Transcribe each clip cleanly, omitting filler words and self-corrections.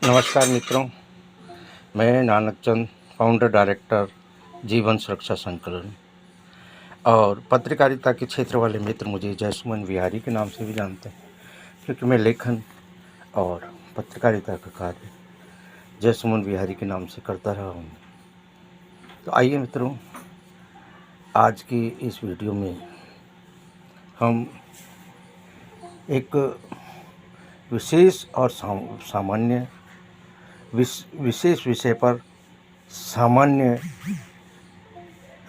नमस्कार मित्रों, मैं नानक चंद, फाउंडर डायरेक्टर जीवन सुरक्षा संकलन और पत्रकारिता के क्षेत्र वाले मित्र मुझे जयसुमन विहारी के नाम से भी जानते हैं, क्योंकि मैं लेखन और पत्रकारिता का कार्य जयसुमन विहारी के नाम से करता रहा हूँ। तो आइए मित्रों, आज की इस वीडियो में हम एक विशेष और सामान्य विशेष विषय पर सामान्य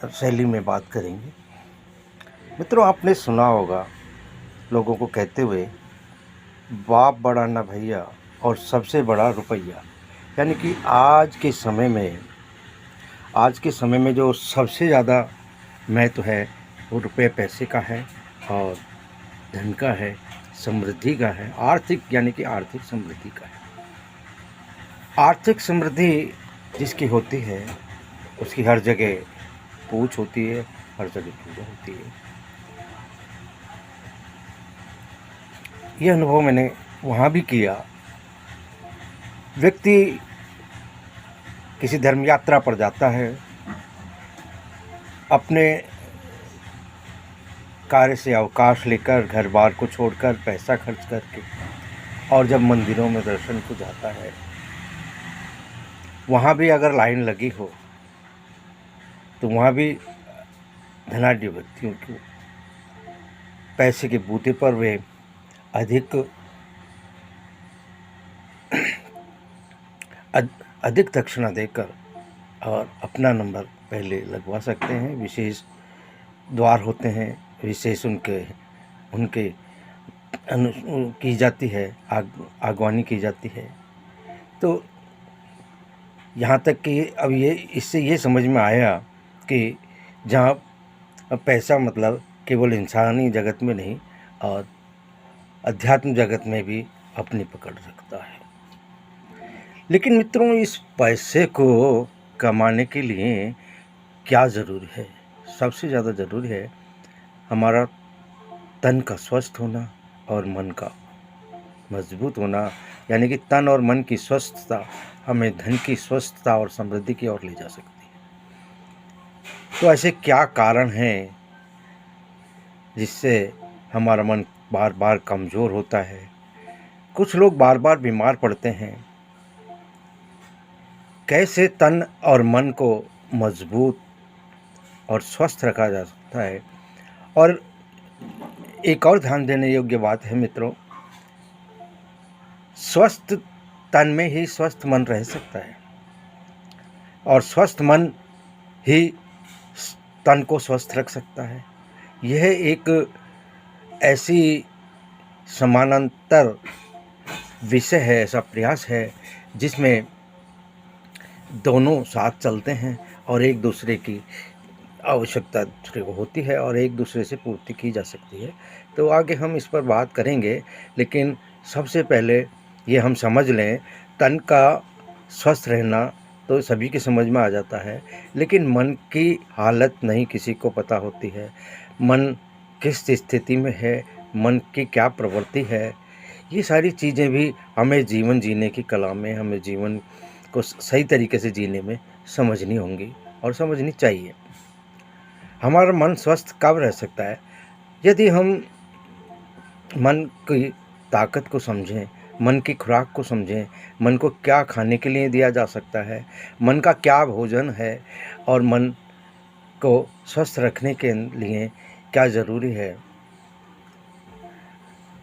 शैली में बात करेंगे। मित्रों, आपने सुना होगा लोगों को कहते हुए, बाप बड़ा ना भैया और सबसे बड़ा रुपया। यानी कि आज के समय में जो सबसे ज़्यादा महत्व है वो रुपये पैसे का है और धन का है, समृद्धि का है, आर्थिक समृद्धि का है। आर्थिक समृद्धि जिसकी होती है उसकी हर जगह पूछ होती है, हर जगह पूजा होती है। यह अनुभव मैंने वहाँ भी किया। व्यक्ति किसी धर्म यात्रा पर जाता है, अपने कार्य से अवकाश लेकर, घर बार को छोड़कर, पैसा खर्च करके, और जब मंदिरों में दर्शन को जाता है, वहाँ भी अगर लाइन लगी हो तो वहाँ भी धनाढ्य व्यक्तियों को पैसे के बूते पर वे अधिक दक्षिणा देकर और अपना नंबर पहले लगवा सकते हैं। विशेष द्वार होते हैं, विशेष उनके की जाती है, आगवानी की जाती है। तो यहाँ तक कि अब इससे ये समझ में आया कि जहाँ पैसा मतलब केवल इंसानी जगत में नहीं और अध्यात्म जगत में भी अपनी पकड़ रखता है। लेकिन मित्रों, इस पैसे को कमाने के लिए क्या ज़रूरी है? सबसे ज़्यादा ज़रूरी है हमारा तन का स्वस्थ होना और मन का मजबूत होना। यानी कि तन और मन की स्वस्थता हमें धन की स्वस्थता और समृद्धि की ओर ले जा सकती है। तो ऐसे क्या कारण हैं जिससे हमारा मन बार बार कमज़ोर होता है? कुछ लोग बार बार बीमार पड़ते हैं। कैसे तन और मन को मजबूत और स्वस्थ रखा जा सकता है? और एक और ध्यान देने योग्य बात है मित्रों, स्वस्थ तन में ही स्वस्थ मन रह सकता है और स्वस्थ मन ही तन को स्वस्थ रख सकता है। यह एक ऐसी समानांतर विषय है, ऐसा प्रयास है जिसमें दोनों साथ चलते हैं और एक दूसरे की आवश्यकता दूसरे को होती है और एक दूसरे से पूर्ति की जा सकती है। तो आगे हम इस पर बात करेंगे, लेकिन सबसे पहले ये हम समझ लें, तन का स्वस्थ रहना तो सभी की समझ में आ जाता है, लेकिन मन की हालत नहीं किसी को पता होती है। मन किस स्थिति में है, मन की क्या प्रवृत्ति है, ये सारी चीज़ें भी हमें जीवन जीने की कला में, हमें जीवन को सही तरीके से जीने में समझनी होंगी और समझनी चाहिए। हमारा मन स्वस्थ कब रह सकता है? यदि हम मन की ताकत को समझें, मन की खुराक को समझें, मन को क्या खाने के लिए दिया जा सकता है, मन का क्या भोजन है और मन को स्वस्थ रखने के लिए क्या ज़रूरी है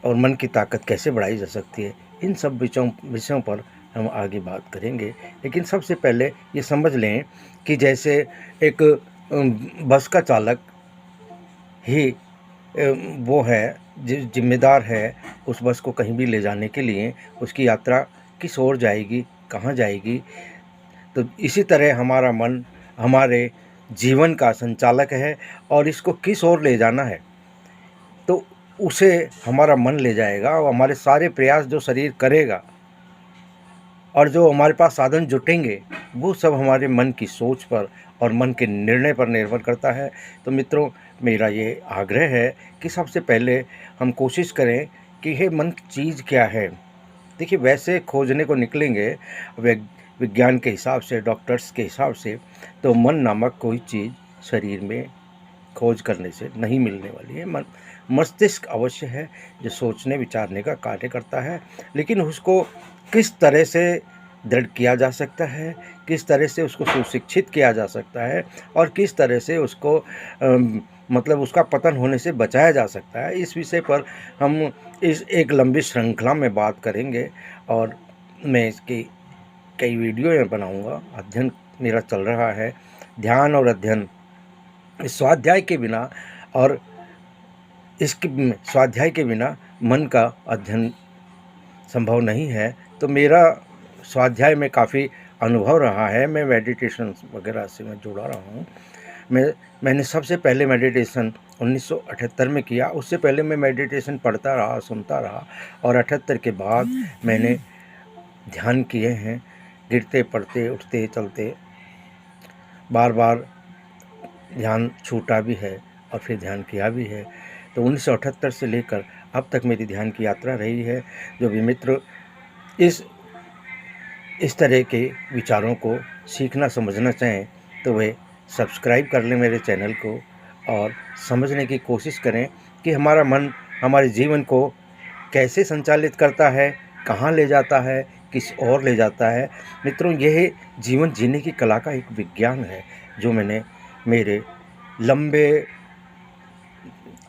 और मन की ताकत कैसे बढ़ाई जा सकती है, इन सब विषयों पर हम आगे बात करेंगे। लेकिन सबसे पहले ये समझ लें कि जैसे एक बस का चालक ही वो है जिम्मेदार है उस बस को कहीं भी ले जाने के लिए, उसकी यात्रा किस ओर जाएगी, कहाँ जाएगी। तो इसी तरह हमारा मन हमारे जीवन का संचालक है और इसको किस ओर ले जाना है तो उसे हमारा मन ले जाएगा और हमारे सारे प्रयास जो शरीर करेगा और जो हमारे पास साधन जुटेंगे वो सब हमारे मन की सोच पर और मन के निर्णय पर निर्भर करता है। तो मित्रों, मेरा ये आग्रह है कि सबसे पहले हम कोशिश करें कि ये मन चीज़ क्या है देखिए वैसे खोजने को निकलेंगे विज्ञान के हिसाब से, डॉक्टर्स के हिसाब से, तो मन नामक कोई चीज़ शरीर में खोज करने से नहीं मिलने वाली है। मस्तिष्क अवश्य है जो सोचने विचारने का कार्य करता है, लेकिन उसको किस तरह से दृढ़ किया जा सकता है, किस तरह से उसको सुशिक्षित किया जा सकता है और किस तरह से उसको मतलब उसका पतन होने से बचाया जा सकता है, इस विषय पर हम इस एक लंबी श्रृंखला में बात करेंगे। और मैं इसकी कई वीडियो बनाऊंगा। अध्ययन मेरा चल रहा है, ध्यान और अध्ययन, स्वाध्याय के बिना और इसके स्वाध्याय के बिना मन का अध्ययन संभव नहीं है। तो मेरा स्वाध्याय में काफ़ी अनुभव रहा है, मैं मेडिटेशन वगैरह से मैं जुड़ा रहा हूँ। मैंने सबसे पहले मेडिटेशन 1978 में किया। उससे पहले मैं मेडिटेशन पढ़ता रहा, सुनता रहा, और 78 के बाद मैंने ध्यान किए हैं, गिरते पड़ते उठते चलते। बार बार ध्यान छूटा भी है और फिर ध्यान किया भी है। तो 1978 से लेकर अब तक मेरी ध्यान की यात्रा रही है। जो भी मित्र इस तरह के विचारों को सीखना समझना चाहें तो वे सब्सक्राइब कर लें मेरे चैनल को और समझने की कोशिश करें कि हमारा मन हमारे जीवन को कैसे संचालित करता है, कहाँ ले जाता है, किस ओर ले जाता है। मित्रों, यह जीवन जीने की कला का एक विज्ञान है जो मैंने मेरे लंबे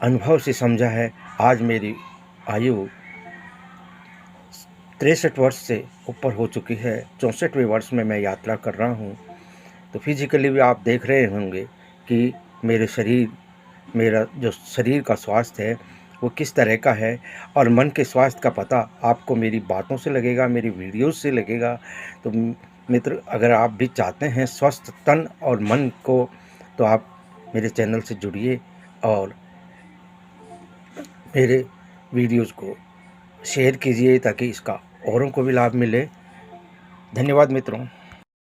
अनुभव से समझा है। आज मेरी आयु 63 वर्ष से ऊपर हो चुकी है। 64वें वर्ष में मैं यात्रा कर रहा हूँ। तो फिजिकली भी आप देख रहे होंगे कि मेरा जो शरीर का स्वास्थ्य है वो किस तरह का है, और मन के स्वास्थ्य का पता आपको मेरी बातों से लगेगा, मेरी वीडियोस से लगेगा। तो मित्र, अगर आप भी चाहते हैं स्वस्थ तन और मन को, तो आप मेरे चैनल से जुड़िए और मेरे वीडियोस को शेयर कीजिए ताकि इसका औरों को भी लाभ मिले। धन्यवाद मित्रों।